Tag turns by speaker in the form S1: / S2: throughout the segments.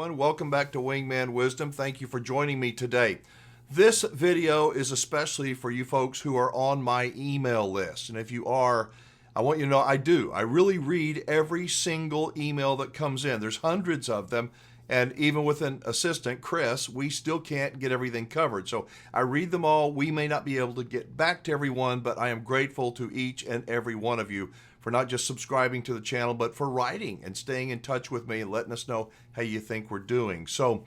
S1: everyone. Welcome back to Wingman Wisdom. Thank you for joining me today. This video is especially for you folks who are on my email list. And if you are, I want you to know I do. I really read every single email that comes in. There's hundreds of them. And even with an assistant, Chris, we still can't get everything covered. So I read them all. We may not be able to get back to everyone, but I am grateful to each and every one of you for not just subscribing to the channel, but for writing and staying in touch with me and letting us know how you think we're doing. So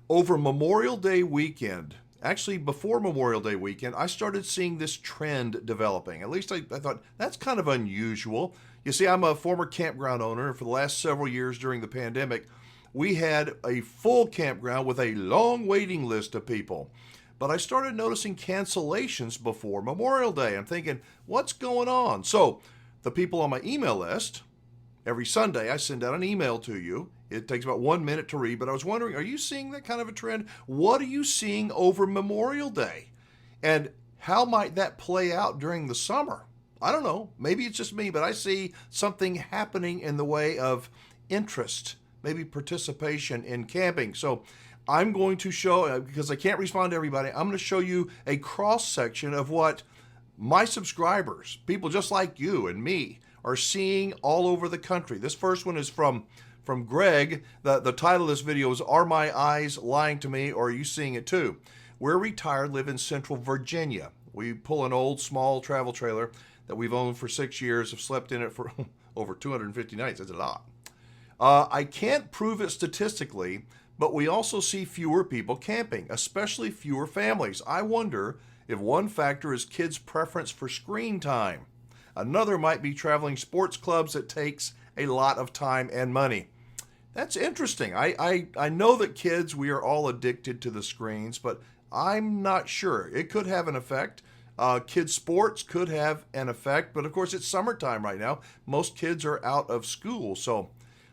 S1: over Memorial Day weekend, actually before Memorial Day weekend, I started seeing this trend developing. At least I thought that's kind of unusual. You see, I'm a former campground owner, and for the last several years during the pandemic, we had a full campground with a long waiting list of people. But I started noticing cancellations before Memorial Day. I'm thinking, what's going on? So the people on my email list, every Sunday I send out an email to you. It takes about 1 minute to read, but I was wondering, are you seeing that kind of a trend? What are you seeing over Memorial Day? And how might that play out during the summer? I don't know. Maybe it's just me, but I see something happening in the way of interest, maybe participation in camping. So I'm going to show, because I can't respond to everybody, I'm going to show you a cross section of what my subscribers, people just like you and me, are seeing all over the country. This first one is from Greg. The title of this video is, Are My Eyes Lying to Me, or Are You Seeing It Too? We're retired, live in Central Virginia. We pull an old small travel trailer that we've owned for 6 years, have slept in it for over 250 nights. That's a lot. I can't prove it statistically, but we also see fewer people camping, especially fewer families. I wonder if one factor is kids' preference for screen time. Another might be traveling sports clubs that takes a lot of time and money. That's interesting. I know that kids, we are all addicted to the screens, but I'm not sure. It could have an effect. Kids' sports could have an effect, but of course it's summertime right now. Most kids are out of school, so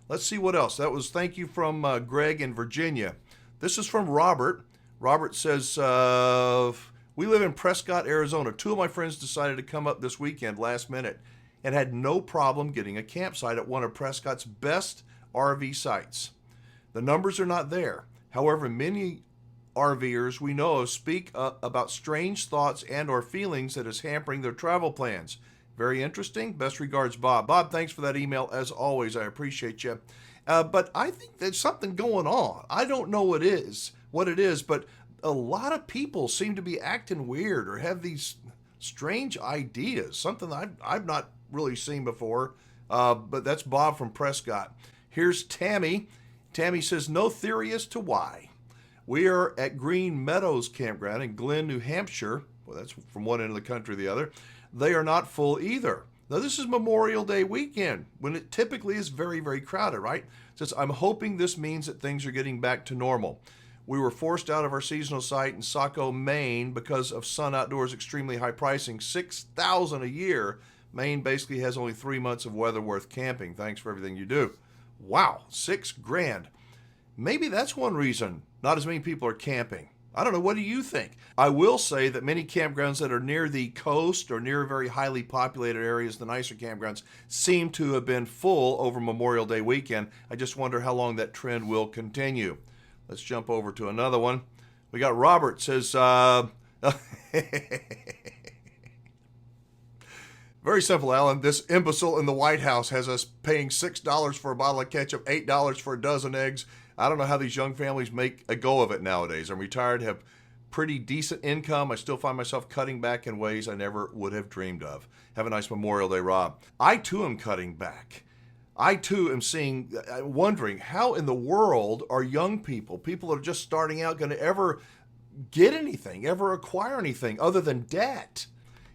S1: let's see what else. That was thank you from Greg in Virginia. This is from Robert. Robert says, we live in Prescott, Arizona. 2 of my friends decided to come up this weekend last minute and had no problem getting a campsite at one of Prescott's best RV sites. The numbers are not there. However, many RVers we know of speak about strange thoughts and or feelings that is hampering their travel plans. Very interesting. Best regards, Bob. Bob, thanks for that email. As always, I appreciate you. But I think there's something going on. I don't know what it is, but a lot of people seem to be acting weird or have these strange ideas, something I've not really seen before. But that's Bob from Prescott. Here's Tammy. Tammy says, no theory as to why. We are at Green Meadows Campground in Glen, New Hampshire. Well, that's from one end of the country to the other. They are not full either. Now, this is Memorial Day weekend, when it typically is very, very crowded, right? Says, I'm hoping this means that things are getting back to normal. We were forced out of our seasonal site in Saco, Maine, because of Sun Outdoors' extremely high pricing, $6,000 a year. Maine basically has only 3 months of weather worth camping. Thanks for everything you do. Wow, $6,000. Maybe that's one reason not as many people are camping. I don't know. What do you think? I will say that many campgrounds that are near the coast or near very highly populated areas, the nicer campgrounds, seem to have been full over Memorial Day weekend. I just wonder how long that trend will continue. Let's jump over to another one. We got Robert says, very simple, Alan. This imbecile in the White House has us paying $6 for a bottle of ketchup, $8 for a dozen eggs. I don't know how these young families make a go of it nowadays. I'm retired, have pretty decent income. I still find myself cutting back in ways I never would have dreamed of. Have a nice Memorial Day, Rob. I too am cutting back. I too am wondering how in the world are young people that are just starting out, going to ever get anything, ever acquire anything other than debt?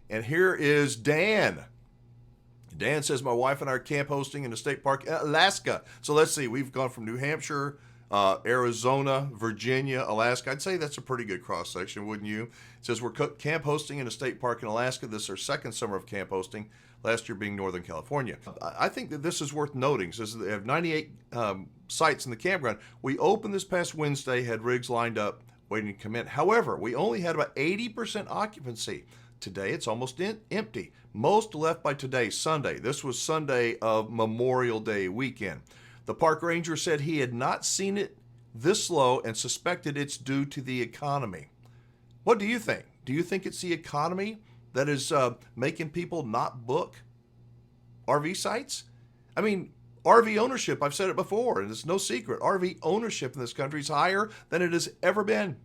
S1: And here is Dan. Dan says, my wife and I are camp hosting in a state park in Alaska. So let's see, we've gone from New Hampshire, Arizona, Virginia, Alaska. I'd say that's a pretty good cross section, wouldn't you? It says we're camp hosting in a state park in Alaska. This is our second summer of camp hosting, last year being Northern California. I think that this is worth noting. It says they have 98 sites in the campground. We opened this past Wednesday, had rigs lined up, waiting to come in. However, we only had about 80% occupancy. Today, it's almost empty. Most left by today, Sunday. This was Sunday of Memorial Day weekend. The park ranger said he had not seen it this low and suspected it's due to the economy. What do you think? Do you think it's the economy that is making people not book RV sites? I mean, RV ownership, I've said it before, and it's no secret, RV ownership in this country is higher than it has ever been.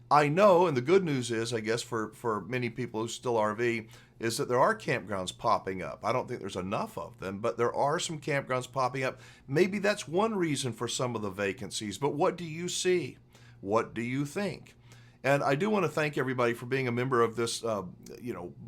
S1: I know, and the good news is, I guess, for many people who still RV, is that there are campgrounds popping up. I don't think there's enough of them, but there are some campgrounds popping up. Maybe that's one reason for some of the vacancies, but what do you see? What do you think? And I do want to thank everybody for being a member of this,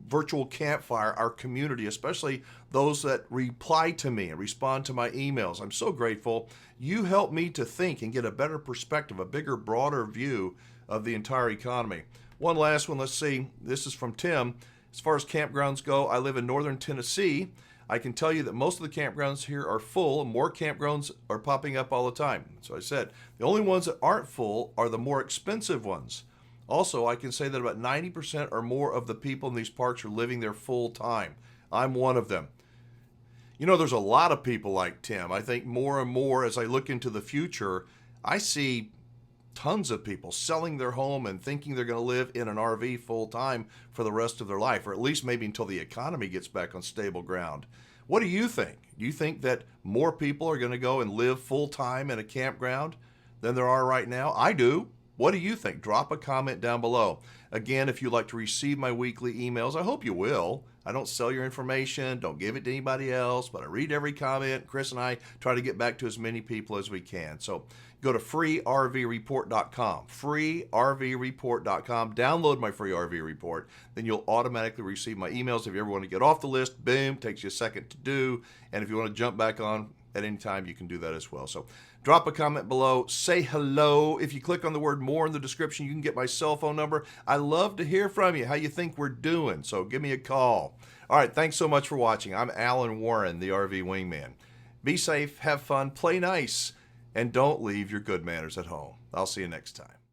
S1: virtual campfire, our community, especially those that reply to me and respond to my emails. I'm so grateful. You help me to think and get a better perspective, a bigger, broader view of the entire economy. One last one, let's see. This is from Tim. As far as campgrounds go, I live in northern Tennessee. I can tell you that most of the campgrounds here are full. More campgrounds are popping up all the time. So I said, the only ones that aren't full are the more expensive ones. Also, I can say that about 90% or more of the people in these parks are living there full time. I'm one of them. You know, there's a lot of people like Tim. I think more and more as I look into the future, I see tons of people selling their home and thinking they're going to live in an RV full time for the rest of their life, or at least maybe until the economy gets back on stable ground. What do you think? Do you think that more people are going to go and live full time in a campground than there are right now? I do. What do you think? Drop a comment down below. Again, if you'd like to receive my weekly emails, I hope you will. I don't sell your information, don't give it to anybody else, but I read every comment. Chris and I try to get back to as many people as we can. So go to freervreport.com, freervreport.com, download my free RV report, then you'll automatically receive my emails. If you ever want to get off the list, boom, takes you a second to do. And if you want to jump back on at any time, you can do that as well. So drop a comment below, say hello. If you click on the word more in the description, you can get my cell phone number. I love to hear from you, how you think we're doing. So give me a call. All right, thanks so much for watching. I'm Alan Warren, the RV Wingman. Be safe, have fun, play nice, and don't leave your good manners at home. I'll see you next time.